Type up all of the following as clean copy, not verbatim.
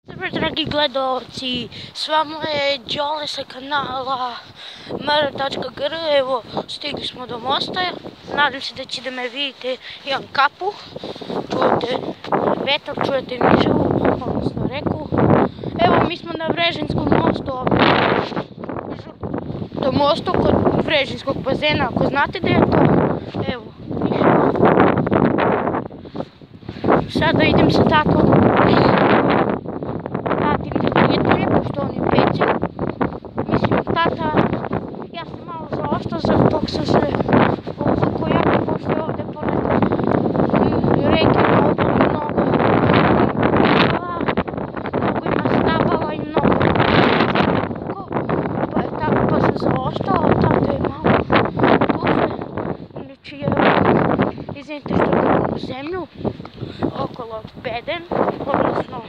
Dobar, dragi gledalci, s vama je Đole sa kanala mr.gr. Evo, stigli smo do mosta. Nadam se da će da me vidite. Imam kapu. Čujete vetar, čujete nižavu, odnosno reku. Evo, mi smo na Vrežinskom mostu. To mosto kod Vrežinskog bazena, ako znate da je to. Evo, nižava. Sada idem sa tatom. Pošto on je peći. Mislim, tata, ja sam malo zaostao zbog tog sam se ovako jako, pošto je ovde pored reke na obali mnogo ima stabala i mnogo pa je tako, pa sam zaostao, tata je malo duže. Znači, izvinite što gledam u zemlju, okolo Beden, odnosno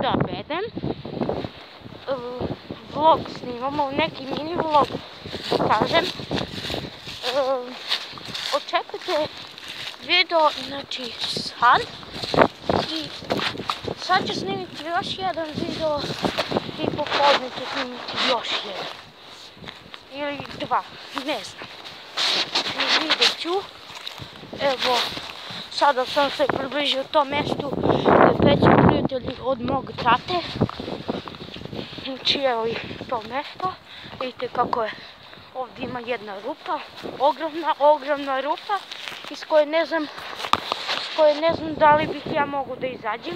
da, Beden. Vlog snimamo, neki mini vlog, kažem. Očekujte video, znači sad. I sad ću snimiti još jedan video i popodne ću snimiti još jedan. Ili dva, ne znam. I vidjet ću. Evo, sada sam se približio tom mestu gdje peći prijatelji od mog tate. Znači, evo i to mesto. Vidite kako je. Ovdje ima jedna rupa. Ogromna rupa iz koje ne znam da li bih ja mogu da izađem.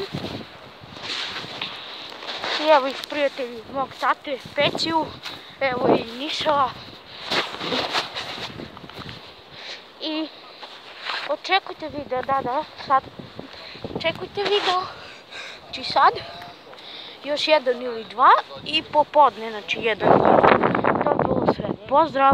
I evo ih prijatelji mog tate Pećiju. Evo i Nišava. I očekujte video, da, sad. Očekujte video. Znači sad. Još jedan ili dva i popodne, znači jedan ili dva. To je bilo sve. Pozdrav!